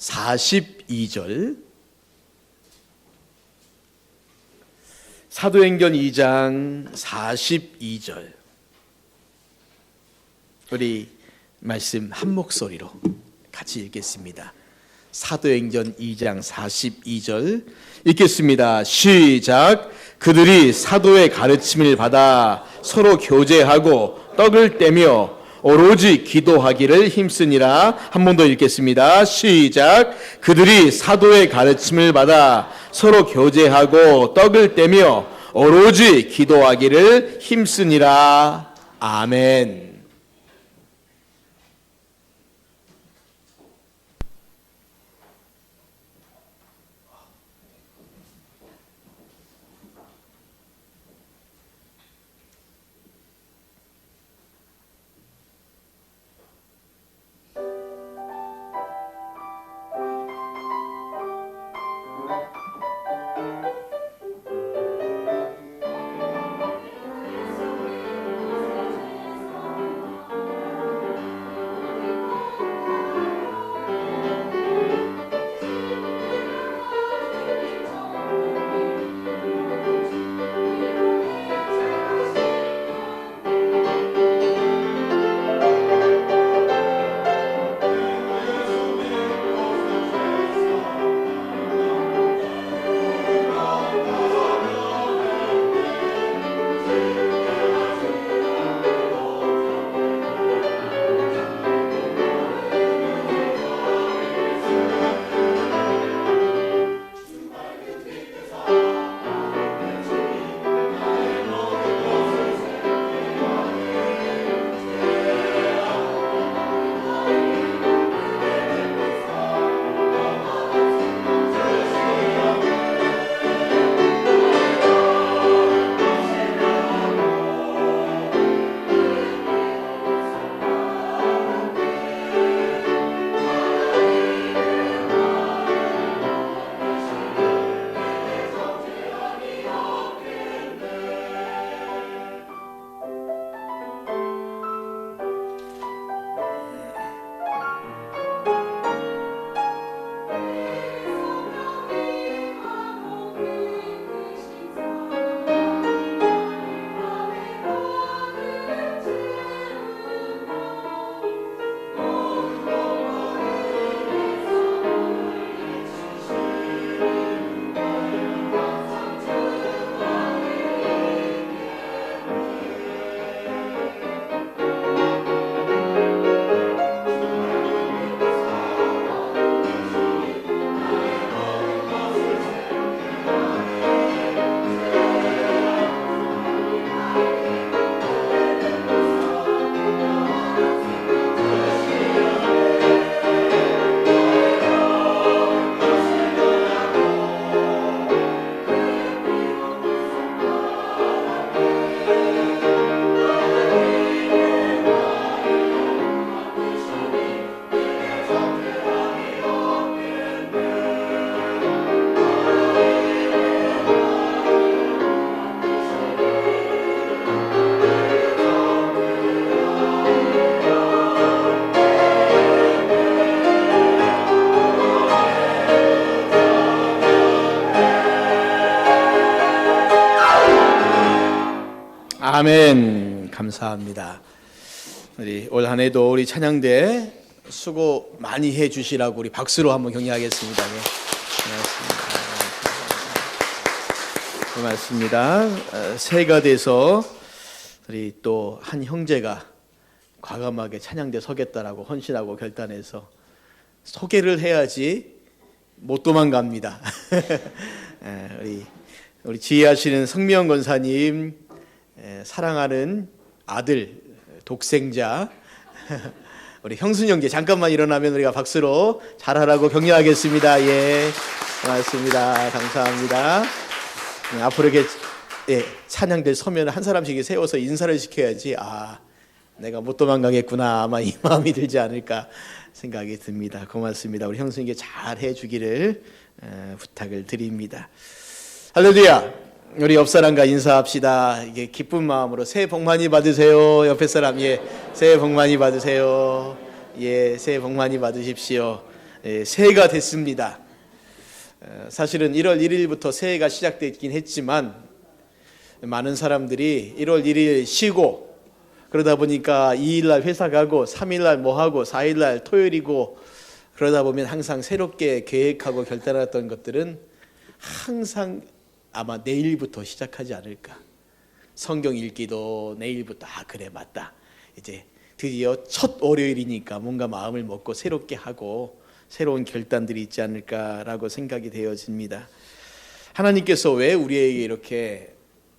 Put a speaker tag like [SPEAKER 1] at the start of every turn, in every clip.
[SPEAKER 1] 42절, 사도행전 2장 42절, 우리 말씀 한 목소리로 같이 읽겠습니다. 사도행전 2장 42절 읽겠습니다. 시작. 그들이 사도의 가르침을 받아 서로 교제하고 떡을 떼며 오로지 기도하기를 힘쓰니라. 한 번 더 읽겠습니다. 시작. 그들이 사도의 가르침을 받아 서로 교제하고 떡을 떼며 오로지 기도하기를 힘쓰니라. 아멘. 아멘. 감사합니다. 우리 올 한 해도 우리 찬양대 수고 많이 해 주시라고 우리 박수로 한번 격려하겠습니다. 네. 고맙습니다. 새해가 돼서 우리 또 한 형제가 과감하게 찬양대 서겠다라고 헌신하고 결단해서 소개를 해야지 못 도망갑니다. 우리 지혜하시는 성미영 권사님, 사랑하는 아들 독생자 우리 형순 형제 잠깐만 일어나면 우리가 박수로 잘하라고 격려하겠습니다. 예, 고맙습니다. 감사합니다. 앞으로 이렇게 찬양들 서면 한 사람씩 세워서 인사를 시켜야지 내가 못 도망가겠구나 아마 이 마음이 들지 않을까 생각이 듭니다. 고맙습니다. 우리 형수님께 잘 해주기를 부탁을 드립니다. 할렐루야. 우리 옆 사람과 인사합시다. 이게 기쁜 마음으로 새해 복 많이 받으세요. 옆에 사람 새해 복 많이 받으세요. 새해 복 많이 받으십시오. 새해가 됐습니다. 사실은 1월 1일부터 새해가 시작됐긴 했지만 많은 사람들이 1월 1일 쉬고 그러다 보니까 2일날 회사 가고 3일날 뭐 하고 4일날 토요일이고 그러다 보면 항상 새롭게 계획하고 결단했던 것들은 항상 아마 내일부터 시작하지 않을까. 성경 읽기도 내일부터 그래 맞다. 이제 드디어 첫 월요일이니까 뭔가 마음을 먹고 새롭게 하고 새로운 결단들이 있지 않을까라고 생각이 되어집니다. 하나님께서 왜 우리에게 이렇게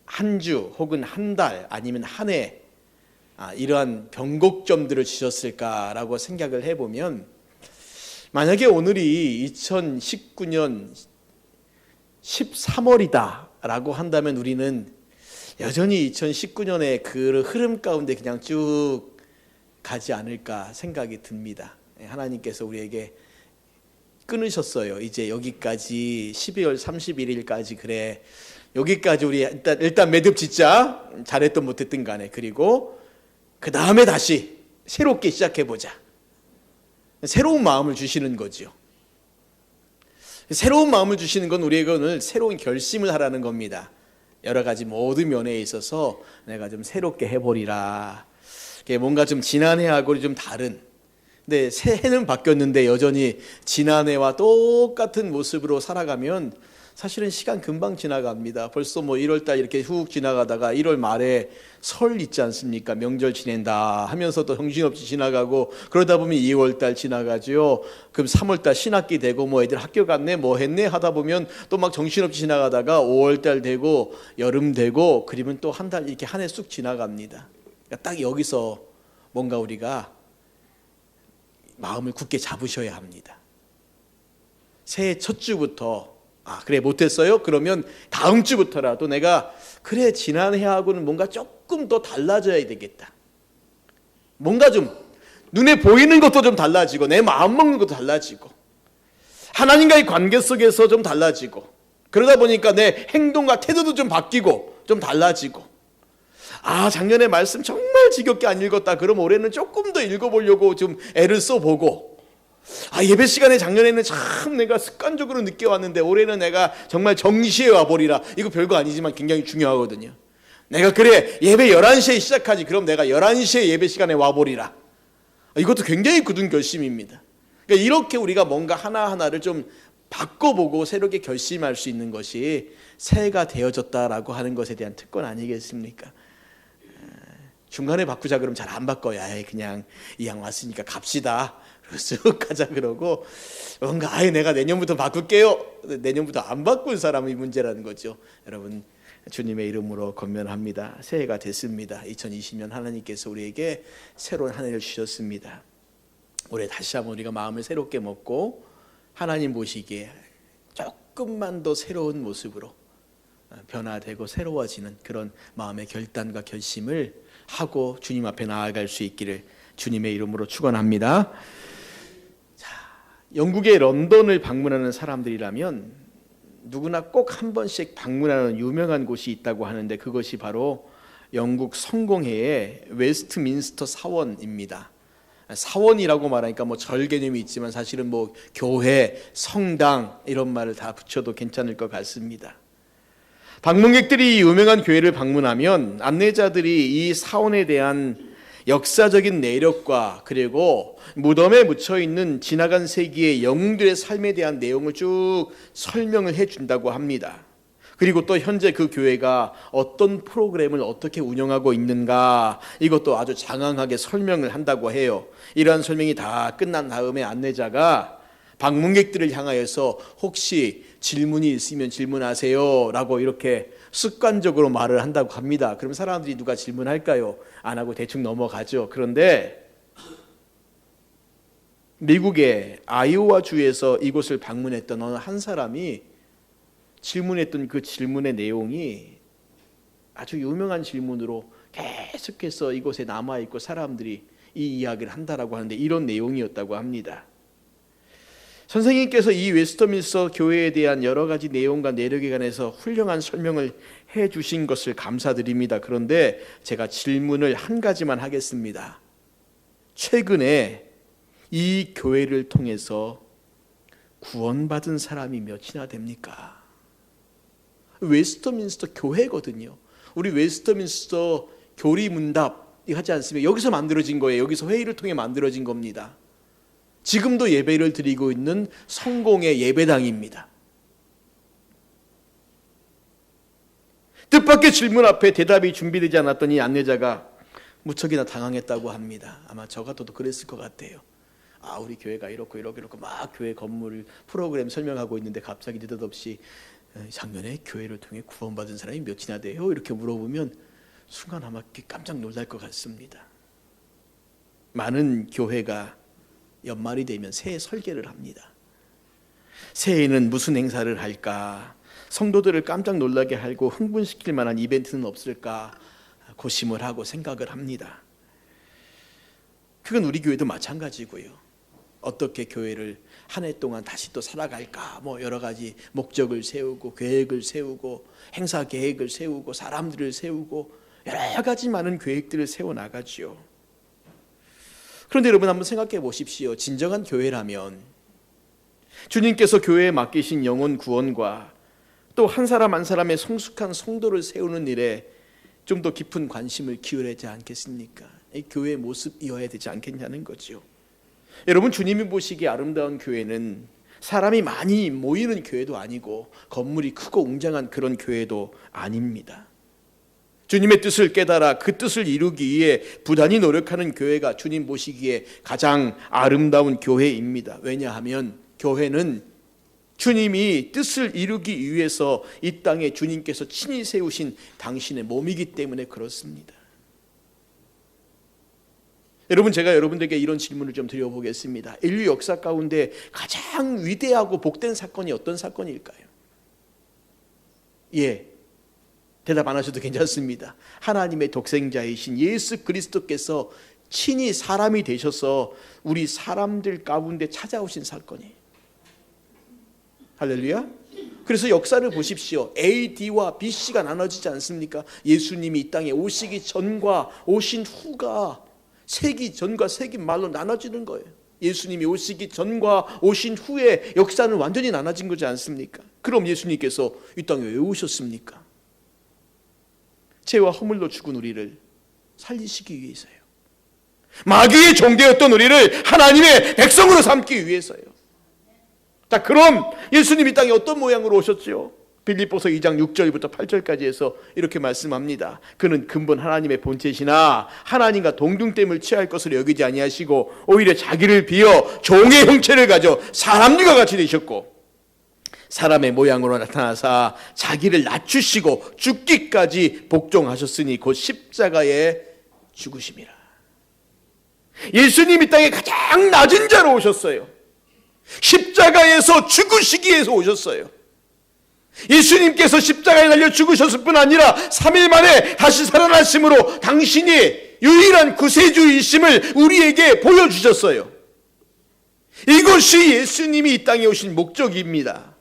[SPEAKER 1] 한 주 혹은 한 달 아니면 한 해 이러한 변곡점들을 주셨을까라고 생각을 해보면 만약에 오늘이 2019년 13월이다 라고 한다면 우리는 여전히 2019년의 그 흐름 가운데 그냥 쭉 가지 않을까 생각이 듭니다. 하나님께서 우리에게 끊으셨어요. 이제 여기까지 12월 31일까지 그래. 여기까지 우리 일단 매듭 짓자. 잘했든 못했든 간에. 그리고 그 다음에 다시 새롭게 시작해보자. 새로운 마음을 주시는 거죠. 새로운 마음을 주시는 건 우리에게 오늘 새로운 결심을 하라는 겁니다. 여러 가지 모든 면에 있어서 내가 좀 새롭게 해보리라. 뭔가 좀 지난해하고 좀 다른. 근데 새해는 바뀌었는데 여전히 지난해와 똑같은 모습으로 살아가면 사실은 시간 금방 지나갑니다. 벌써 1월달 이렇게 훅 지나가다가 1월 말에 설 있지 않습니까? 명절 지낸다 하면서 또 정신없이 지나가고 그러다 보면 2월달 지나가죠. 그럼 3월달 신학기 되고 애들 학교 갔네 뭐 했네 하다 보면 또 막 정신없이 지나가다가 5월달 되고 여름 되고 그러면 또 한 달 이렇게 한 해 쑥 지나갑니다. 그러니까 딱 여기서 뭔가 우리가 마음을 굳게 잡으셔야 합니다. 새해 첫 주부터 그래 못했어요? 그러면 다음 주부터라도 내가 그래 지난해하고는 뭔가 조금 더 달라져야 되겠다. 뭔가 좀 눈에 보이는 것도 좀 달라지고 내 마음 먹는 것도 달라지고 하나님과의 관계 속에서 좀 달라지고 그러다 보니까 내 행동과 태도도 좀 바뀌고 좀 달라지고 작년에 말씀 정말 지겹게 안 읽었다. 그럼 올해는 조금 더 읽어보려고 좀 애를 써보고 예배 시간에 작년에는 참 내가 습관적으로 늦게 왔는데 올해는 내가 정말 정시에 와버리라. 이거 별거 아니지만 굉장히 중요하거든요. 내가 그래 예배 11시에 시작하지. 그럼 내가 11시에 예배 시간에 와버리라. 이것도 굉장히 굳은 결심입니다. 그러니까 이렇게 우리가 뭔가 하나하나를 좀 바꿔보고 새롭게 결심할 수 있는 것이 새해가 되어졌다라고 하는 것에 대한 특권 아니겠습니까? 중간에 바꾸자 그러면 잘 안 바꿔요. 그냥 이왕 왔으니까 갑시다. 쓱 가자 그러고 뭔가 내가 내년부터 바꿀게요. 내년부터 안 바꿀 사람이 문제라는 거죠. 여러분 주님의 이름으로 권면합니다. 새해가 됐습니다. 2020년 하나님께서 우리에게 새로운 한 해를 주셨습니다. 올해 다시 한번 우리가 마음을 새롭게 먹고 하나님 보시기에 조금만 더 새로운 모습으로 변화되고 새로워지는 그런 마음의 결단과 결심을 하고 주님 앞에 나아갈 수 있기를 주님의 이름으로 축원합니다. 영국의 런던을 방문하는 사람들이라면 누구나 꼭 한 번씩 방문하는 유명한 곳이 있다고 하는데 그것이 바로 영국 성공회의 웨스트민스터 사원입니다. 사원이라고 말하니까 절 개념이 있지만 사실은 교회, 성당 이런 말을 다 붙여도 괜찮을 것 같습니다. 방문객들이 유명한 교회를 방문하면 안내자들이 이 사원에 대한 역사적인 내력과 그리고 무덤에 묻혀있는 지나간 세기의 영웅들의 삶에 대한 내용을 쭉 설명을 해준다고 합니다. 그리고 또 현재 그 교회가 어떤 프로그램을 어떻게 운영하고 있는가 이것도 아주 장황하게 설명을 한다고 해요. 이러한 설명이 다 끝난 다음에 안내자가 방문객들을 향하여서 혹시 질문이 있으면 질문하세요 라고 이렇게 습관적으로 말을 한다고 합니다. 그럼 사람들이 누가 질문할까요? 안 하고 대충 넘어가죠. 그런데 미국의 아이오와 주에서 이곳을 방문했던 어느 한 사람이 질문했던 그 질문의 내용이 아주 유명한 질문으로 계속해서 이곳에 남아있고 사람들이 이 이야기를 한다라고 하는데 이런 내용이었다고 합니다. 선생님께서 이 웨스트민스터 교회에 대한 여러 가지 내용과 내력에 관해서 훌륭한 설명을 해 주신 것을 감사드립니다. 그런데 제가 질문을 한 가지만 하겠습니다. 최근에 이 교회를 통해서 구원받은 사람이 몇이나 됩니까? 웨스터민스터 교회거든요. 우리 웨스터민스터 교리문답 하지 않습니까? 여기서 만들어진 거예요. 여기서 회의를 통해 만들어진 겁니다. 지금도 예배를 드리고 있는 성공의 예배당입니다. 뜻밖의 질문 앞에 대답이 준비되지 않았더니 안내자가 무척이나 당황했다고 합니다. 아마 저 같아도 그랬을 것 같아요. 우리 교회가 이렇고 막 교회 건물 프로그램 설명하고 있는데 갑자기 느닷없이 작년에 교회를 통해 구원받은 사람이 몇이나 돼요? 이렇게 물어보면 순간 아마 깜짝 놀랄 것 같습니다. 많은 교회가 연말이 되면 새해 설계를 합니다. 새해에는 무슨 행사를 할까? 성도들을 깜짝 놀라게 하고 흥분시킬 만한 이벤트는 없을까? 고심을 하고 생각을 합니다. 그건 우리 교회도 마찬가지고요. 어떻게 교회를 한 해 동안 다시 또 살아갈까? 여러 가지 목적을 세우고 계획을 세우고 행사 계획을 세우고 사람들을 세우고 여러 가지 많은 계획들을 세워나가죠. 그런데 여러분 한번 생각해 보십시오. 진정한 교회라면 주님께서 교회에 맡기신 영혼 구원과 또 한 사람 한 사람의 성숙한 성도를 세우는 일에 좀 더 깊은 관심을 기울여야 되지 않겠습니까? 이 교회의 모습이어야 되지 않겠냐는 거죠. 여러분, 주님이 보시기에 아름다운 교회는 사람이 많이 모이는 교회도 아니고 건물이 크고 웅장한 그런 교회도 아닙니다. 주님의 뜻을 깨달아 그 뜻을 이루기 위해 부단히 노력하는 교회가 주님 보시기에 가장 아름다운 교회입니다. 왜냐하면 교회는 주님이 뜻을 이루기 위해서 이 땅에 주님께서 친히 세우신 당신의 몸이기 때문에 그렇습니다. 여러분, 제가 여러분들에게 이런 질문을 좀 드려보겠습니다. 인류 역사 가운데 가장 위대하고 복된 사건이 어떤 사건일까요? 대답 안 하셔도 괜찮습니다. 하나님의 독생자이신 예수 그리스도께서 친히 사람이 되셔서 우리 사람들 가운데 찾아오신 사건이에요. 할렐루야. 그래서 역사를 보십시오. AD와 BC가 나눠지지 않습니까? 예수님이 이 땅에 오시기 전과 오신 후가 세기 전과 세기 말로 나눠지는 거예요. 예수님이 오시기 전과 오신 후에 역사는 완전히 나눠진 거지 않습니까? 그럼 예수님께서 이 땅에 왜 오셨습니까? 죄와 허물로 죽은 우리를 살리시기 위해서요. 마귀의 종되었던 우리를 하나님의 백성으로 삼기 위해서요. 자, 그럼 예수님이 이 땅에 어떤 모양으로 오셨죠? 빌립보서 2장 6절부터 8절까지 해서 이렇게 말씀합니다. 그는 근본 하나님의 본체시나 하나님과 동등됨을 취할 것으로 여기지 아니하시고 오히려 자기를 비어 종의 형체를 가져 사람들과 같이 되셨고 사람의 모양으로 나타나사 자기를 낮추시고 죽기까지 복종하셨으니 곧 십자가에 죽으심이라. 예수님이 땅에 가장 낮은 자로 오셨어요. 십자가에서 죽으시기 위해서 오셨어요. 예수님께서 십자가에 달려 죽으셨을 뿐 아니라 3일 만에 다시 살아나심으로 당신이 유일한 구세주이심을 우리에게 보여주셨어요. 이것이 예수님이 이 땅에 오신 목적입니다.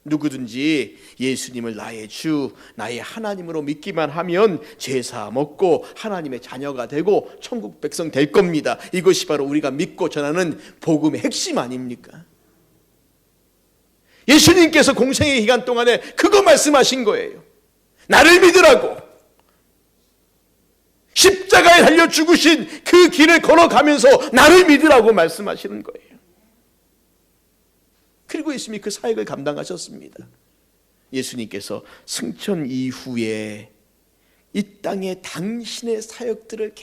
[SPEAKER 1] 누구든지 예수님을 나의 주, 나의 하나님으로 믿기만 하면 죄사 먹고 하나님의 자녀가 되고 천국 백성 될 겁니다. 이것이 바로 우리가 믿고 전하는 복음의 핵심 아닙니까? 예수님께서 공생의 기간 동안에 그거 말씀하신 거예요. 나를 믿으라고. 십자가에 달려 죽으신 그 길을 걸어가면서 나를 믿으라고 말씀하시는 거예요. 그리고 예수님이 그 사역을 감당하셨습니다. 예수님께서 승천 이후에 이 땅에 당신의 사역들을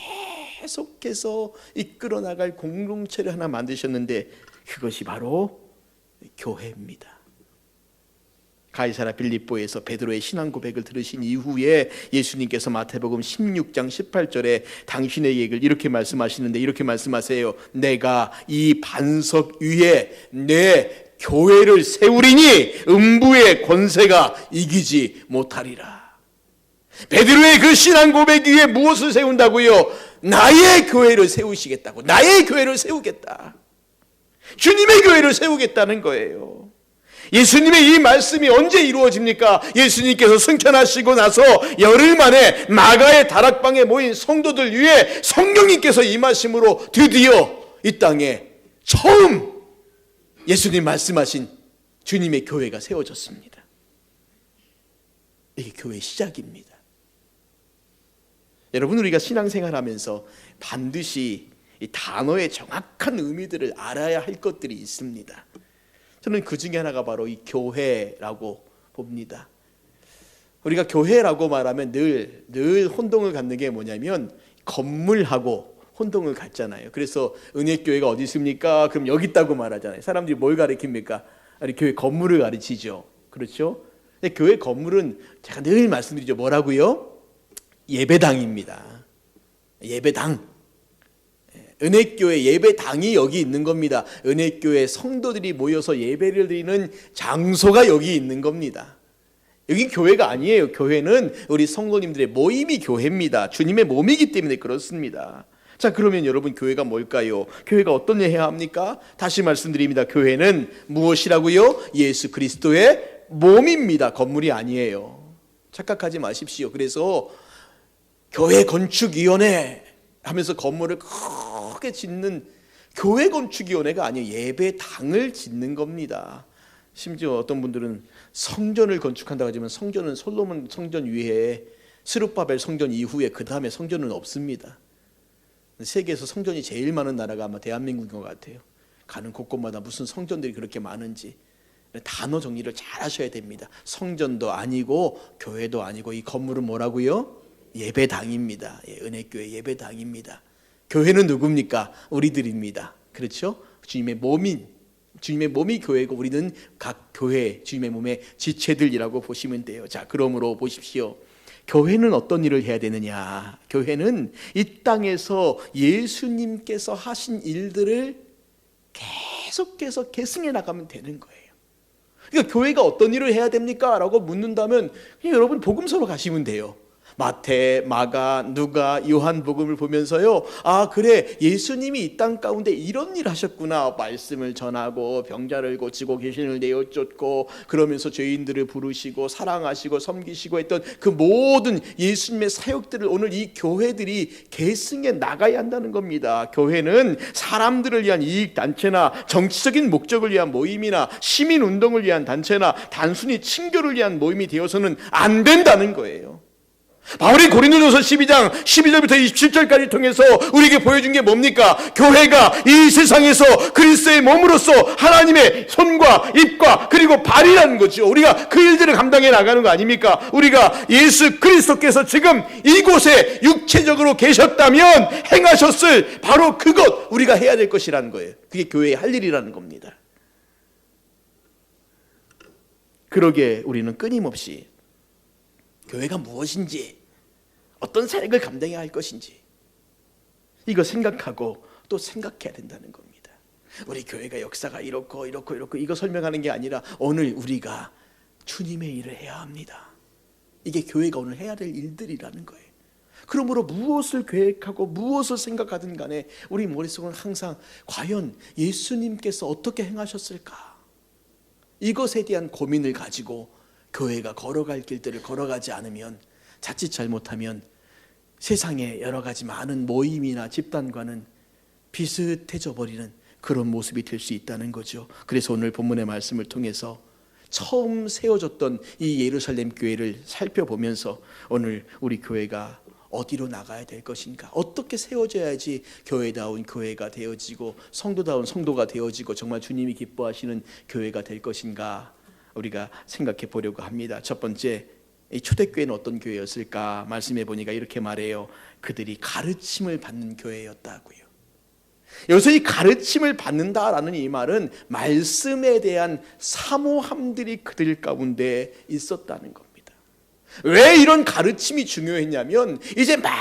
[SPEAKER 1] 계속해서 이끌어 나갈 공동체를 하나 만드셨는데 그것이 바로 교회입니다. 가이사랴 빌립보에서 베드로의 신앙 고백을 들으신 이후에 예수님께서 마태복음 16장 18절에 당신의 얘기를 이렇게 말씀하시는데 이렇게 말씀하세요. 내가 이 반석 위에 내 교회를 세우리니 음부의 권세가 이기지 못하리라. 베드로의 그 신앙 고백 위에 무엇을 세운다고요? 나의 교회를 세우시겠다고. 나의 교회를 세우겠다. 주님의 교회를 세우겠다는 거예요. 예수님의 이 말씀이 언제 이루어집니까? 예수님께서 승천하시고 나서 열흘 만에 마가의 다락방에 모인 성도들 위해 성령님께서 임하심으로 드디어 이 땅에 처음 예수님 말씀하신 주님의 교회가 세워졌습니다. 이게 교회의 시작입니다. 여러분, 우리가 신앙생활하면서 반드시 이 단어의 정확한 의미들을 알아야 할 것들이 있습니다. 저는 그 중에 하나가 바로 이 교회라고 봅니다. 우리가 교회라고 말하면 늘 혼동을 갖는 게 뭐냐면 건물하고 혼동을 갖잖아요. 그래서 은혜교회가 어디 있습니까? 그럼 여기 있다고 말하잖아요. 사람들이 뭘 가리킵니까? 아니, 교회 건물을 가르치죠. 그렇죠? 근데 교회 건물은 제가 늘 말씀드리죠. 뭐라고요? 예배당입니다. 예배당. 은혜교회 예배당이 여기 있는 겁니다. 은혜교회 성도들이 모여서 예배를 드리는 장소가 여기 있는 겁니다. 여기 교회가 아니에요. 교회는 우리 성도님들의 모임이 교회입니다. 주님의 몸이기 때문에 그렇습니다. 자, 그러면 여러분, 교회가 뭘까요? 교회가 어떤 일 해야 합니까? 다시 말씀드립니다. 교회는 무엇이라고요? 예수 그리스도의 몸입니다. 건물이 아니에요. 착각하지 마십시오. 그래서 교회 건축위원회 하면서 건물을 크게 짓는 교회 건축위원회가 아니에요. 예배당을 짓는 겁니다. 심지어 어떤 분들은 성전을 건축한다고 하지만 성전은 솔로몬 성전 위에 스룹바벨 성전 이후에 그 다음에 성전은 없습니다. 세계에서 성전이 제일 많은 나라가 아마 대한민국인 것 같아요. 가는 곳곳마다 무슨 성전들이 그렇게 많은지 단어 정리를 잘 하셔야 됩니다. 성전도 아니고 교회도 아니고 이 건물은 뭐라고요? 예배당입니다. 은혜교회 예배당입니다. 교회는 누굽니까? 우리들입니다. 그렇죠? 주님의 몸이 교회고 우리는 각 교회 주님의 몸의 지체들이라고 보시면 돼요. 자, 그러므로 보십시오. 교회는 어떤 일을 해야 되느냐? 교회는 이 땅에서 예수님께서 하신 일들을 계속해서 계승해 나가면 되는 거예요. 그러니까 교회가 어떤 일을 해야 됩니까? 라고 묻는다면 그냥 여러분 복음서로 가시면 돼요. 마태, 마가, 누가, 요한복음을 보면서요, 아 그래, 예수님이 이 땅 가운데 이런 일 하셨구나. 말씀을 전하고 병자를 고치고 귀신을 내어 쫓고 그러면서 죄인들을 부르시고 사랑하시고 섬기시고 했던 그 모든 예수님의 사역들을 오늘 이 교회들이 계승해 나가야 한다는 겁니다. 교회는 사람들을 위한 이익단체나 정치적인 목적을 위한 모임이나 시민운동을 위한 단체나 단순히 친교를 위한 모임이 되어서는 안 된다는 거예요. 바울이 고린도전서 12장 12절부터 27절까지 통해서 우리에게 보여준 게 뭡니까? 교회가 이 세상에서 그리스도의 몸으로서 하나님의 손과 입과 그리고 발이라는 거죠. 우리가 그 일들을 감당해 나가는 거 아닙니까? 우리가 예수 그리스도께서 지금 이곳에 육체적으로 계셨다면 행하셨을 바로 그것 우리가 해야 될 것이라는 거예요. 그게 교회의 할 일이라는 겁니다. 그러기에 우리는 끊임없이 교회가 무엇인지, 어떤 사역을 감당해야 할 것인지 이거 생각하고 또 생각해야 된다는 겁니다. 우리 교회가 역사가 이렇고 이거 설명하는 게 아니라 오늘 우리가 주님의 일을 해야 합니다. 이게 교회가 오늘 해야 될 일들이라는 거예요. 그러므로 무엇을 계획하고 무엇을 생각하든 간에 우리 머릿속은 항상 과연 예수님께서 어떻게 행하셨을까? 이것에 대한 고민을 가지고 교회가 걸어갈 길들을 걸어가지 않으면 자칫 잘못하면 세상의 여러 가지 많은 모임이나 집단과는 비슷해져 버리는 그런 모습이 될 수 있다는 거죠. 그래서 오늘 본문의 말씀을 통해서 처음 세워졌던 이 예루살렘 교회를 살펴보면서 오늘 우리 교회가 어디로 나가야 될 것인가, 어떻게 세워져야지 교회다운 교회가 되어지고 성도다운 성도가 되어지고 정말 주님이 기뻐하시는 교회가 될 것인가 우리가 생각해 보려고 합니다. 첫 번째, 이 초대교회는 어떤 교회였을까? 말씀해 보니까 이렇게 말해요. 그들이 가르침을 받는 교회였다고요. 여기서 이 가르침을 받는다라는 이 말은 말씀에 대한 사모함들이 그들 가운데 있었다는 겁니다. 왜 이런 가르침이 중요했냐면 이제 막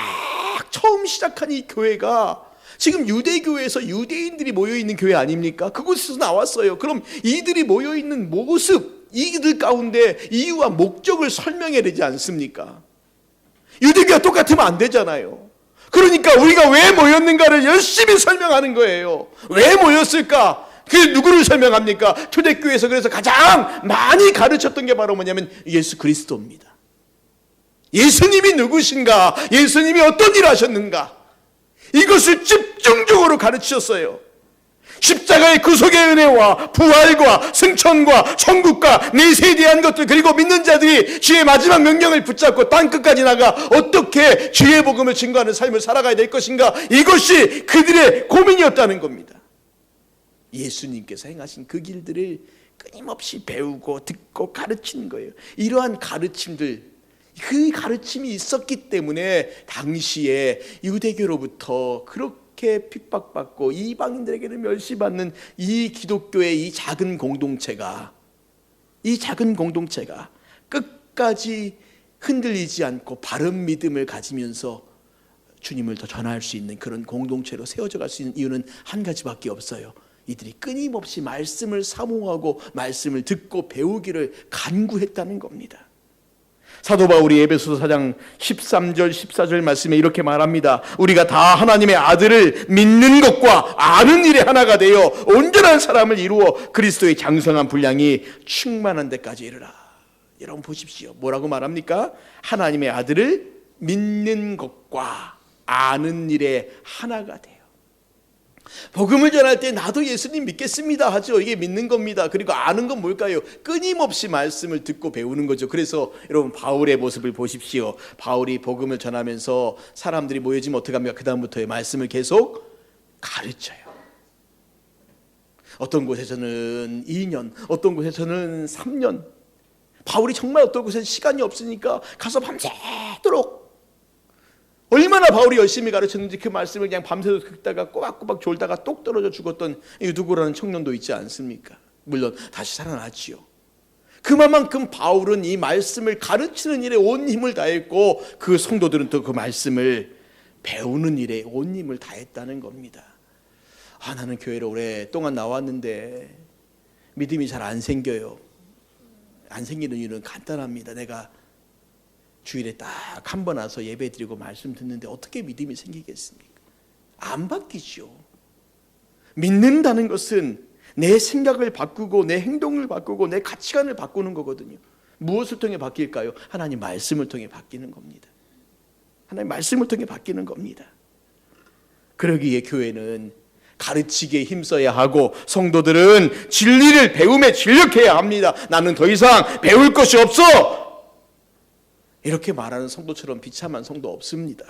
[SPEAKER 1] 처음 시작한 이 교회가 지금 유대교회에서 유대인들이 모여있는 교회 아닙니까? 그곳에서 나왔어요. 그럼 이들이 모여있는 모습, 이들 가운데 이유와 목적을 설명해야 되지 않습니까? 유대교회가 똑같으면 안 되잖아요. 그러니까 우리가 왜 모였는가를 열심히 설명하는 거예요. 왜 모였을까? 그 누구를 설명합니까? 초대교회에서 그래서 가장 많이 가르쳤던 게 바로 뭐냐면 예수 그리스도입니다. 예수님이 누구신가? 예수님이 어떤 일을 하셨는가? 이것을 집중적으로 가르치셨어요. 십자가의 구속의 은혜와 부활과 승천과 천국과 내세에 대한 것들, 그리고 믿는 자들이 주의 마지막 명령을 붙잡고 땅끝까지 나가 어떻게 주의 복음을 증거하는 삶을 살아가야 될 것인가, 이것이 그들의 고민이었다는 겁니다. 예수님께서 행하신 그 길들을 끊임없이 배우고 듣고 가르치는 거예요. 이러한 가르침들, 그 가르침이 있었기 때문에 당시에 유대교로부터 그렇게 핍박받고 이방인들에게는 멸시받는 이 기독교의 이 작은 공동체가 끝까지 흔들리지 않고 바른 믿음을 가지면서 주님을 더 전할 수 있는 그런 공동체로 세워져 갈 수 있는 이유는 한 가지밖에 없어요. 이들이 끊임없이 말씀을 사모하고 말씀을 듣고 배우기를 간구했다는 겁니다. 사도 바울이 에베소서 4장 13절 14절 말씀에 이렇게 말합니다. 우리가 다 하나님의 아들을 믿는 것과 아는 일에 하나가 되어 온전한 사람을 이루어 그리스도의 장성한 분량이 충만한 데까지 이르라. 여러분 보십시오. 뭐라고 말합니까? 하나님의 아들을 믿는 것과 아는 일에 하나가 돼요. 복음을 전할 때 나도 예수님 믿겠습니다 하죠. 이게 믿는 겁니다. 그리고 아는 건 뭘까요? 끊임없이 말씀을 듣고 배우는 거죠. 그래서 여러분 바울의 모습을 보십시오. 바울이 복음을 전하면서 사람들이 모여지면 어떻게 합니까? 그 다음부터의 말씀을 계속 가르쳐요. 어떤 곳에서는 2년, 어떤 곳에서는 3년. 바울이 정말 어떤 곳에는 시간이 없으니까 가서 밤새도록, 얼마나 바울이 열심히 가르쳤는지 그 말씀을 그냥 밤새도록 듣다가 꼬박꼬박 졸다가 똑 떨어져 죽었던 유두고라는 청년도 있지 않습니까? 물론 다시 살아났지요. 그만큼 바울은 이 말씀을 가르치는 일에 온 힘을 다했고, 그 성도들은 또 그 말씀을 배우는 일에 온 힘을 다했다는 겁니다. 나는 교회를 오랫동안 나왔는데 믿음이 잘 안 생겨요. 안 생기는 이유는 간단합니다. 내가 주일에 딱 한 번 와서 예배 드리고 말씀 듣는데 어떻게 믿음이 생기겠습니까? 안 바뀌죠. 믿는다는 것은 내 생각을 바꾸고 내 행동을 바꾸고 내 가치관을 바꾸는 거거든요. 무엇을 통해 바뀔까요? 하나님 말씀을 통해 바뀌는 겁니다. 하나님 말씀을 통해 바뀌는 겁니다. 그러기에 교회는 가르치기에 힘써야 하고, 성도들은 진리를 배움에 진력해야 합니다. 나는 더 이상 배울 것이 없어, 이렇게 말하는 성도처럼 비참한 성도 없습니다.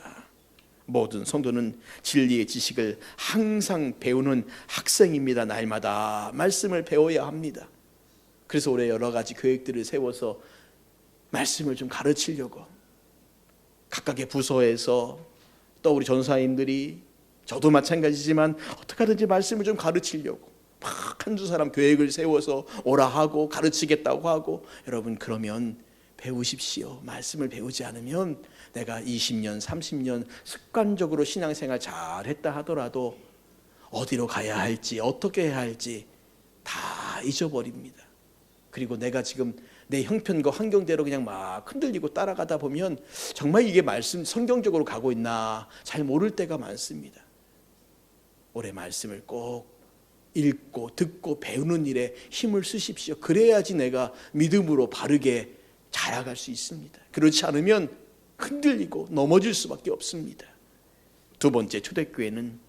[SPEAKER 1] 모든 성도는 진리의 지식을 항상 배우는 학생입니다. 날마다 말씀을 배워야 합니다. 그래서 올해 여러 가지 계획들을 세워서 말씀을 좀 가르치려고, 각각의 부서에서 또 우리 전사님들이, 저도 마찬가지지만 어떻게 하든지 말씀을 좀 가르치려고 막 한두 사람 계획을 세워서 오라 하고 가르치겠다고 하고. 여러분, 그러면 배우십시오. 말씀을 배우지 않으면 내가 20년 30년 습관적으로 신앙생활 잘했다 하더라도 어디로 가야 할지 어떻게 해야 할지 다 잊어버립니다. 그리고 내가 지금 내 형편과 환경대로 그냥 막 흔들리고 따라가다 보면 정말 이게 말씀 성경적으로 가고 있나 잘 모를 때가 많습니다. 올해 말씀을 꼭 읽고 듣고 배우는 일에 힘을 쓰십시오. 그래야지 내가 믿음으로 바르게 자라갈 수 있습니다. 그렇지 않으면 흔들리고 넘어질 수밖에 없습니다. 두 번째, 초대교회는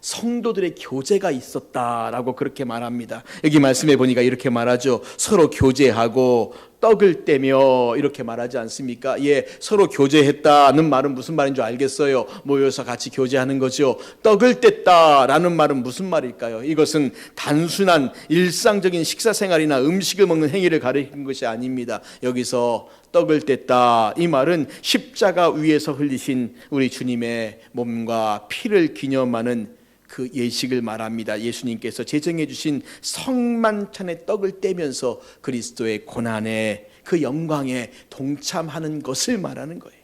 [SPEAKER 1] 성도들의 교제가 있었다라고 그렇게 말합니다. 여기 말씀해 보니까 이렇게 말하죠. 서로 교제하고 떡을 떼며, 이렇게 말하지 않습니까? 예, 서로 교제했다는 말은 무슨 말인 줄 알겠어요. 모여서 같이 교제하는 거죠. 떡을 뗐다라는 말은 무슨 말일까요? 이것은 단순한 일상적인 식사 생활이나 음식을 먹는 행위를 가리키는 것이 아닙니다. 여기서 떡을 뗐다, 이 말은 십자가 위에서 흘리신 우리 주님의 몸과 피를 기념하는 그 예식을 말합니다. 예수님께서 제정해 주신 성만찬의 떡을 떼면서 그리스도의 고난에, 그 영광에 동참하는 것을 말하는 거예요.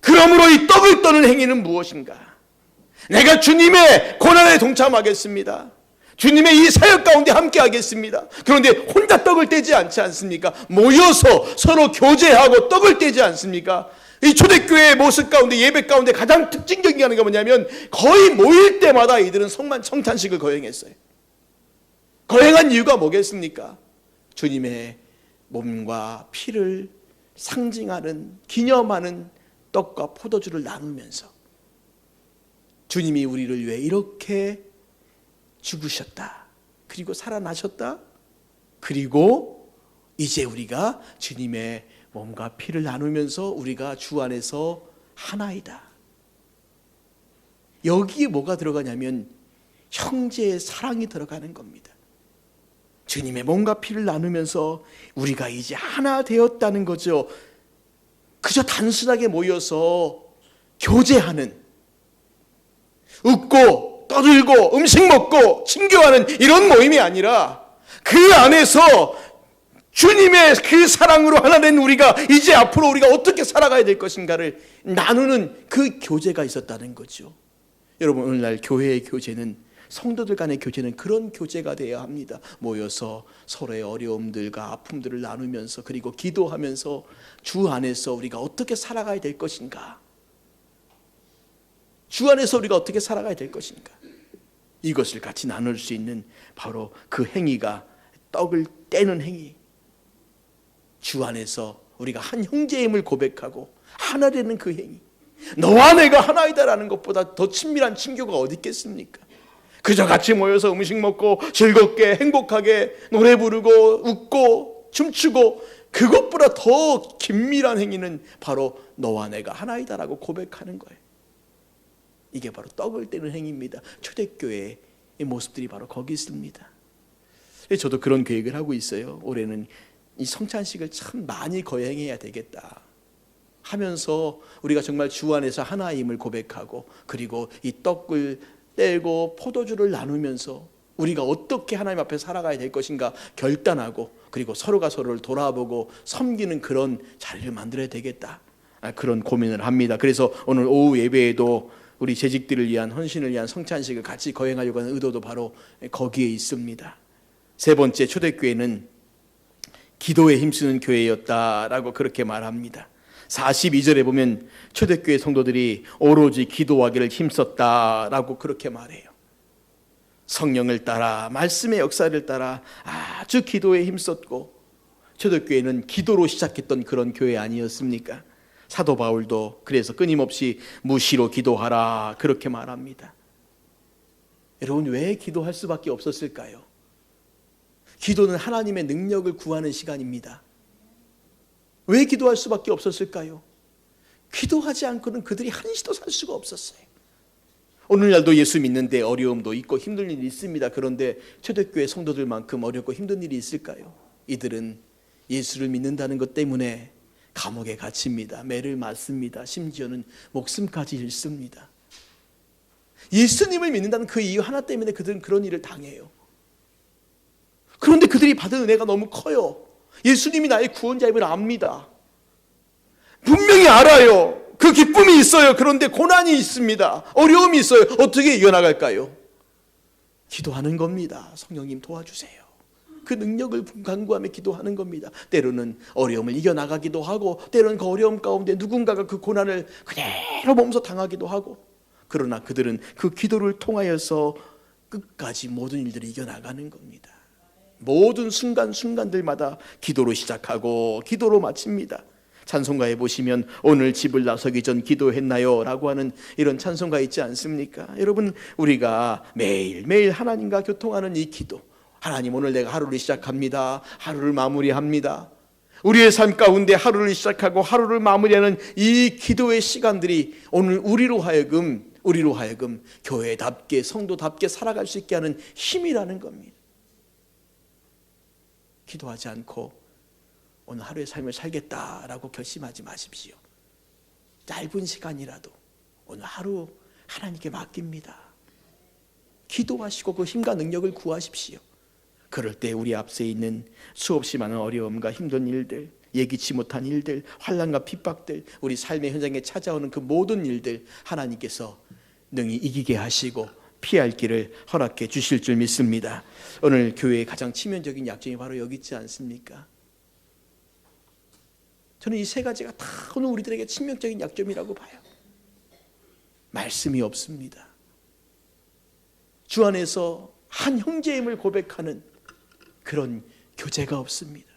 [SPEAKER 1] 그러므로 이 떡을 떠는 행위는 무엇인가? 내가 주님의 고난에 동참하겠습니다. 주님의 이 사역 가운데 함께 하겠습니다. 그런데 혼자 떡을 떼지 않지 않습니까? 모여서 서로 교제하고 떡을 떼지 않습니까? 이 초대교회의 모습 가운데, 예배 가운데 가장 특징적인 게 뭐냐면, 거의 모일 때마다 이들은 성탄식을 거행했어요. 거행한 이유가 뭐겠습니까? 주님의 몸과 피를 상징하는, 기념하는 떡과 포도주를 나누면서 주님이 우리를 위해 이렇게 죽으셨다. 그리고 살아나셨다. 그리고 이제 우리가 주님의 몸과 피를 나누면서 우리가 주 안에서 하나이다. 여기에 뭐가 들어가냐면 형제의 사랑이 들어가는 겁니다. 주님의 몸과 피를 나누면서 우리가 이제 하나 되었다는 거죠. 그저 단순하게 모여서 교제하는, 웃고 떠들고 음식 먹고 친교하는 이런 모임이 아니라 그 안에서 주님의 그 사랑으로 하나 된 우리가 이제 앞으로 우리가 어떻게 살아가야 될 것인가를 나누는 그 교제가 있었다는 거죠. 여러분, 오늘날 교회의 교제는, 성도들 간의 교제는 그런 교제가 되어야 합니다. 모여서 서로의 어려움들과 아픔들을 나누면서, 그리고 기도하면서 주 안에서 우리가 어떻게 살아가야 될 것인가, 주 안에서 우리가 어떻게 살아가야 될 것인가, 이것을 같이 나눌 수 있는 바로 그 행위가 떡을 떼는 행위, 주 안에서 우리가 한 형제임을 고백하고 하나 되는 그 행위, 너와 내가 하나이다라는 것보다 더 친밀한 친교가 어디 있겠습니까? 그저 같이 모여서 음식 먹고 즐겁게 행복하게 노래 부르고 웃고 춤추고, 그것보다 더 긴밀한 행위는 바로 너와 내가 하나이다라고 고백하는 거예요. 이게 바로 떡을 떼는 행위입니다. 초대교회의 모습들이 바로 거기 있습니다. 저도 그런 계획을 하고 있어요. 올해는 이 성찬식을 참 많이 거행해야 되겠다 하면서 우리가 정말 주 안에서 하나임을 고백하고, 그리고 이 떡을 떼고 포도주를 나누면서 우리가 어떻게 하나님 앞에 살아가야 될 것인가 결단하고, 그리고 서로가 서로를 돌아보고 섬기는 그런 자리를 만들어야 되겠다, 그런 고민을 합니다. 그래서 오늘 오후 예배에도 우리 재직들을 위한, 헌신을 위한 성찬식을 같이 거행하려고 하는 의도도 바로 거기에 있습니다. 세 번째, 초대교회는 기도에 힘쓰는 교회였다라고 그렇게 말합니다. 42절에 보면 초대교회 성도들이 오로지 기도하기를 힘썼다라고 그렇게 말해요. 성령을 따라, 말씀의 역사를 따라 아주 기도에 힘썼고, 초대교회는 기도로 시작했던 그런 교회 아니었습니까? 사도 바울도 그래서 끊임없이 무시로 기도하라 그렇게 말합니다. 여러분, 왜 기도할 수밖에 없었을까요? 기도는 하나님의 능력을 구하는 시간입니다. 왜 기도할 수밖에 없었을까요? 기도하지 않고는 그들이 한시도 살 수가 없었어요. 오늘날도 예수 믿는데 어려움도 있고 힘든 일이 있습니다. 그런데 초대교회 성도들만큼 어렵고 힘든 일이 있을까요? 이들은 예수를 믿는다는 것 때문에 감옥에 갇힙니다. 매를 맞습니다. 심지어는 목숨까지 잃습니다. 예수님을 믿는다는 그 이유 하나 때문에 그들은 그런 일을 당해요. 그런데 그들이 받은 은혜가 너무 커요. 예수님이 나의 구원자임을 압니다. 분명히 알아요. 그 기쁨이 있어요. 그런데 고난이 있습니다. 어려움이 있어요. 어떻게 이겨나갈까요? 기도하는 겁니다. 성령님 도와주세요. 그 능력을 간구하며 기도하는 겁니다. 때로는 어려움을 이겨나가기도 하고, 때로는 그 어려움 가운데 누군가가 그 고난을 그대로 몸소 당하기도 하고, 그러나 그들은 그 기도를 통하여서 끝까지 모든 일들을 이겨나가는 겁니다. 모든 순간순간들마다 기도로 시작하고 기도로 마칩니다. 찬송가에 보시면 오늘 집을 나서기 전 기도했나요? 라고 하는 이런 찬송가 있지 않습니까? 여러분, 우리가 매일매일 하나님과 교통하는 이 기도, 하나님 오늘 내가 하루를 시작합니다, 하루를 마무리합니다, 우리의 삶 가운데 하루를 시작하고 하루를 마무리하는 이 기도의 시간들이 오늘 우리로 하여금 교회답게 성도답게 살아갈 수 있게 하는 힘이라는 겁니다. 기도하지 않고 오늘 하루의 삶을 살겠다라고 결심하지 마십시오. 짧은 시간이라도 오늘 하루 하나님께 맡깁니다. 기도하시고 그 힘과 능력을 구하십시오. 그럴 때 우리 앞에 있는 수없이 많은 어려움과 힘든 일들, 예기치 못한 일들, 환난과 핍박들, 우리 삶의 현장에 찾아오는 그 모든 일들 하나님께서 능히 이기게 하시고 피할 길을 허락해 주실 줄 믿습니다. 오늘 교회의 가장 치명적인 약점이 바로 여기 있지 않습니까? 저는 이 세 가지가 다 오늘 우리들에게 치명적인 약점이라고 봐요. 말씀이 없습니다. 주 안에서 한 형제임을 고백하는 그런 교제가 없습니다.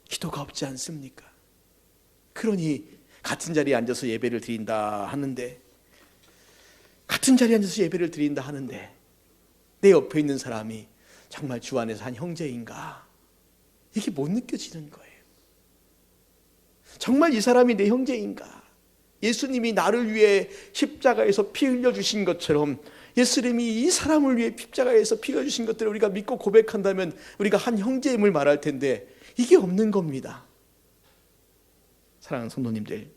[SPEAKER 1] 기도가 없지 않습니까? 그러니 같은 자리에 앉아서 예배를 드린다 하는데, 같은 자리에 앉아서 예배를 드린다 하는데 내 옆에 있는 사람이 정말 주 안에서 한 형제인가? 이게 못 느껴지는 거예요. 정말 이 사람이 내 형제인가? 예수님이 나를 위해 십자가에서 피 흘려주신 것처럼 예수님이 이 사람을 위해 십자가에서 피 흘려주신 것들을 우리가 믿고 고백한다면 우리가 한 형제임을 말할 텐데 이게 없는 겁니다. 사랑하는 성도님들,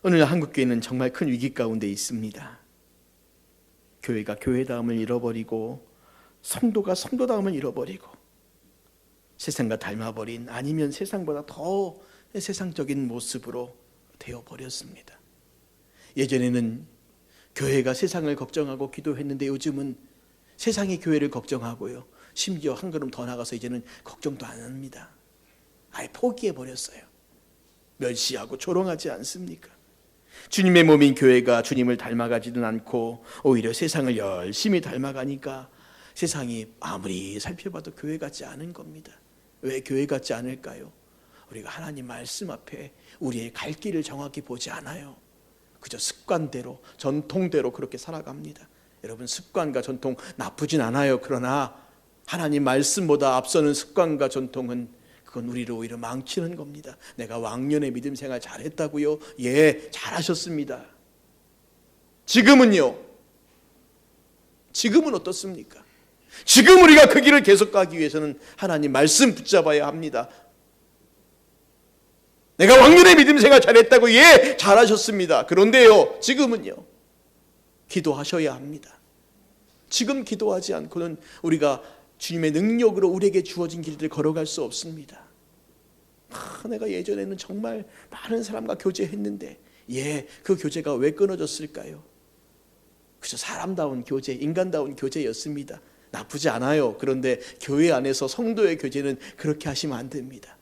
[SPEAKER 1] 오늘 한국교회는 정말 큰 위기 가운데 있습니다. 교회가 교회다움을 잃어버리고 성도가 성도다움을 잃어버리고 세상과 닮아버린, 아니면 세상보다 더 세상적인 모습으로 되어버렸습니다. 예전에는 교회가 세상을 걱정하고 기도했는데 요즘은 세상이 교회를 걱정하고요, 심지어 한 걸음 더 나가서 이제는 걱정도 안 합니다. 아예 포기해버렸어요. 멸시하고 조롱하지 않습니까? 주님의 몸인 교회가 주님을 닮아가지는 않고 오히려 세상을 열심히 닮아가니까 세상이 아무리 살펴봐도 교회 같지 않은 겁니다. 왜 교회 같지 않을까요? 우리가 하나님 말씀 앞에 우리의 갈 길을 정확히 보지 않아요. 그저 습관대로, 전통대로 그렇게 살아갑니다. 여러분, 습관과 전통 나쁘진 않아요. 그러나 하나님 말씀보다 앞서는 습관과 전통은 그건 우리를 오히려 망치는 겁니다. 내가 왕년에 믿음 생활 잘했다고요? 예, 잘하셨습니다. 지금은요? 지금은 어떻습니까? 지금 우리가 그 길을 계속 가기 위해서는 하나님 말씀 붙잡아야 합니다. 내가 왕년에 믿음 생활 잘했다고, 예, 잘하셨습니다. 그런데요, 지금은요? 기도하셔야 합니다. 지금 기도하지 않고는 우리가 주님의 능력으로 우리에게 주어진 길들을 걸어갈 수 없습니다. 내가 예전에는 정말 많은 사람과 교제했는데, 예, 그 교제가 왜 끊어졌을까요? 그저 사람다운 교제, 인간다운 교제였습니다. 나쁘지 않아요. 그런데 교회 안에서 성도의 교제는 그렇게 하시면 안 됩니다.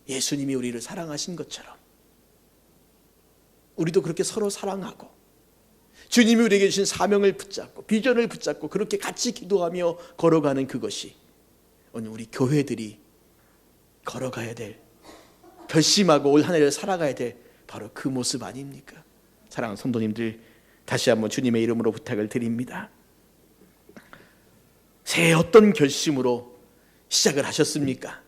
[SPEAKER 1] 예수님이 우리를 사랑하신 것처럼 우리도 그렇게 서로 사랑하고, 주님이 우리에게 주신 사명을 붙잡고 비전을 붙잡고 그렇게 같이 기도하며 걸어가는 그것이 오늘 우리 교회들이 걸어가야 될, 결심하고 올 한 해를 살아가야 될 바로 그 모습 아닙니까? 사랑하는 성도님들, 다시 한번 주님의 이름으로 부탁을 드립니다. 새해 어떤 결심으로 시작을 하셨습니까?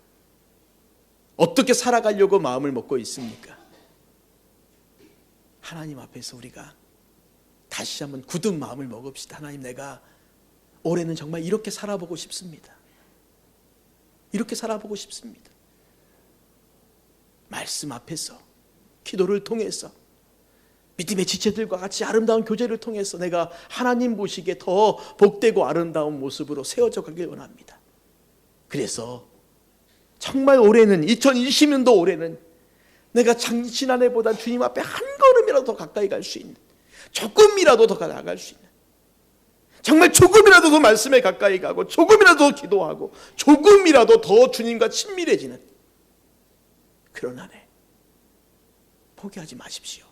[SPEAKER 1] 어떻게 살아가려고 마음을 먹고 있습니까? 하나님 앞에서 우리가 다시 한번 굳은 마음을 먹읍시다. 하나님, 내가 올해는 정말 이렇게 살아보고 싶습니다. 이렇게 살아보고 싶습니다. 말씀 앞에서, 기도를 통해서, 믿음의 지체들과 같이 아름다운 교제를 통해서 내가 하나님 보시기에 더 복되고 아름다운 모습으로 세워져 가길 원합니다. 그래서 정말 올해는, 2020년도 올해는 내가 지난해보다 주님 앞에 한 걸음이라도 더 가까이 갈 수 있는, 조금이라도 더 나아갈 수 있는, 정말 조금이라도 더 말씀에 가까이 가고 조금이라도 더 기도하고 조금이라도 더 주님과 친밀해지는 그런 한 해 포기하지 마십시오.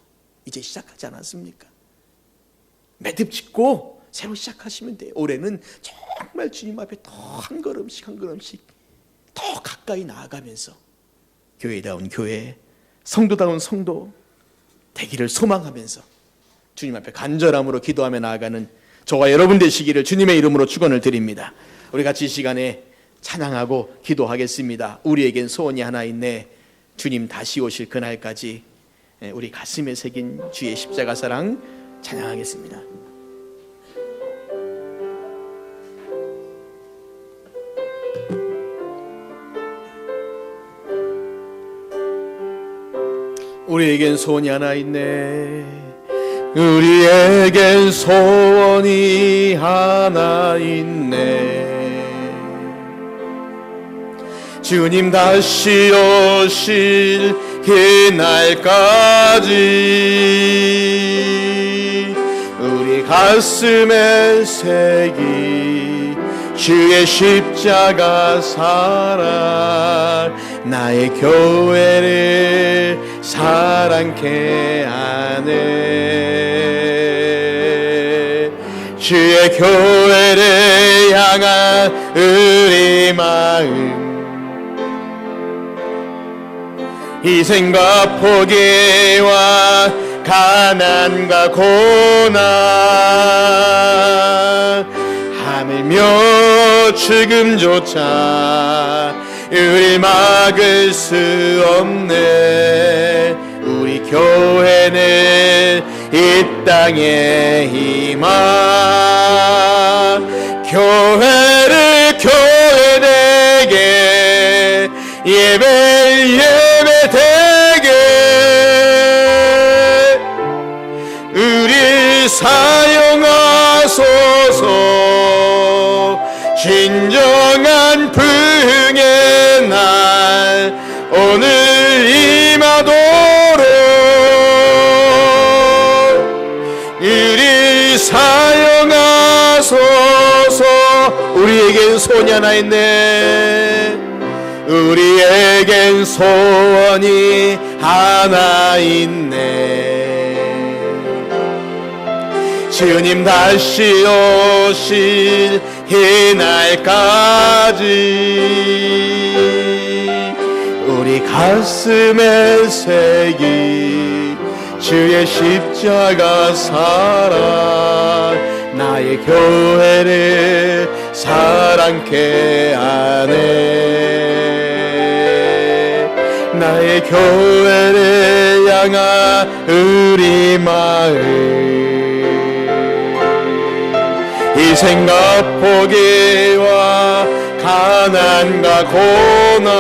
[SPEAKER 1] 이제 시작하지 않았습니까? 매듭 짓고 새로 시작하시면 돼요. 올해는 정말 주님 앞에 더 한 걸음씩 한 걸음씩 더 가까이 나아가면서 교회다운 교회, 성도다운 성도 되기를 소망하면서 주님 앞에 간절함으로 기도하며 나아가는 저와 여러분 되시기를 주님의 이름으로 축원을 드립니다. 우리 같이 이 시간에 찬양하고 기도하겠습니다. 우리에겐 소원이 하나 있네. 주님 다시 오실 그날까지 우리 가슴에 새긴 주의 십자가 사랑 찬양하겠습니다. 우리에겐 소원이 하나 있네. 우리에겐 소원이 하나 있네. 주님 다시 오실 그날까지 우리 가슴에 새기 주의 십자가 사랑, 나의 교회를 사랑케 하네. 주의 교회를 향한 우리 마음 희생과 포기와 가난과 고난 하물며 죽음조차 우릴 막을 수 없네. 우리 교회는 이 땅의 희망, 교회를 교회되게 예배되게 우리 사용하소서. 진정한 부흥의 날 오늘 임하도록 우리 사용하소서. 우리에겐 소원이 하나 있네. 우리에겐 소원이 하나 있네. 주님 다시 오실 이날까지 우리 가슴에 새긴 주의 십자가 사랑, 나의 교회를 사랑케 하네. 나의 교회를 향한 우리 마음, 희생과 포기와 가난과 고난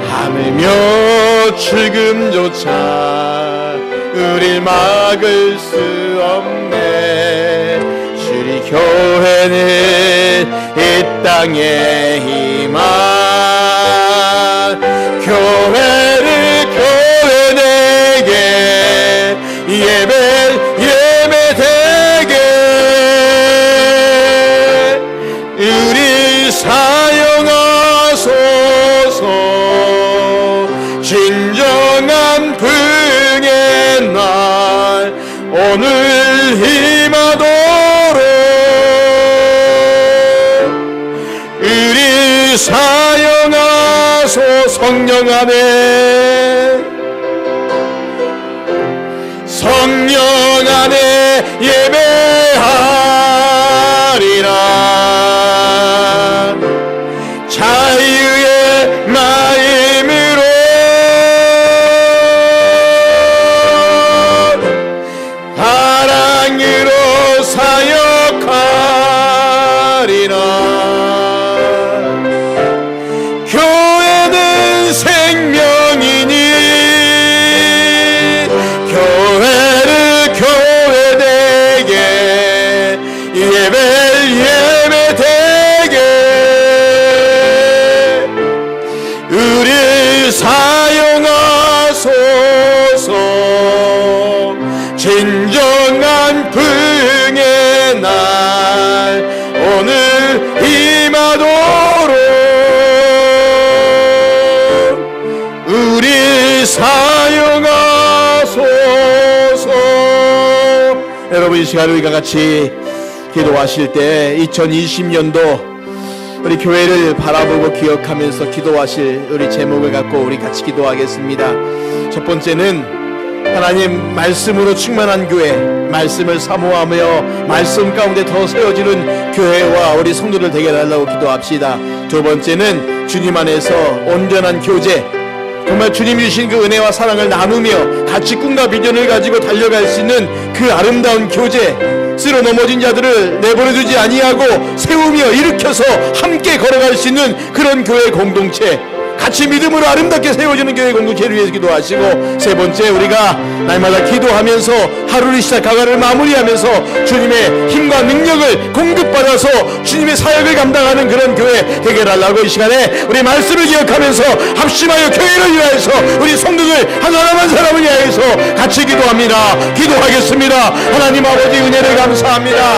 [SPEAKER 1] 하물며 죽음조차 우릴 막을 수 없네. 주리 교회는 이 땅의 희망, 교회를 교회되게 예배되게 우리 사용하소서. 진정한 부흥의 날 오늘 임하도록 우리 사용하소서. 성령 안에, 성령 안에 예배하리라. 자유의 마음으로 사랑으로 사역하리라. 교회는 생명이니 교회를 교회되게 예배되게 우리 사용하소서. 진정한 부흥의 날 오늘 임하도록 우리 사용하소서. 여러분, 이 시간 우리가 같이 기도하실 때 2020년도 우리 교회를 바라보고 기억하면서 기도하실 우리 제목을 갖고 우리 같이 기도하겠습니다. 첫 번째는 하나님 말씀으로 충만한 교회, 말씀을 사모하며 말씀 가운데 더 세워지는 교회와 우리 성도들 되게 해달라고 기도합시다. 두 번째는 주님 안에서 온전한 교제, 정말 주님이 주신 그 은혜와 사랑을 나누며 같이 꿈과 비전을 가지고 달려갈 수 있는 그 아름다운 교제, 쓰러 넘어진 자들을 내버려두지 아니하고 세우며 일으켜서 함께 걸어갈 수 있는 그런 교회 공동체, 같이 믿음으로 아름답게 세워지는 교회 공동체를 위해서 기도하시고, 세 번째, 우리가 날마다 기도하면서 하루를 시작하고 하루를 마무리하면서 주님의 힘과 능력을 공급받아서 주님의 사역을 감당하는 그런 교회 되게 해달라고 이 시간에 우리 말씀을 기억하면서 합심하여 교회를 위하여서 우리 성도들 한 사람 한 사람을 위하여서 같이 기도합니다. 기도하겠습니다. 하나님 아버지, 은혜를 감사합니다.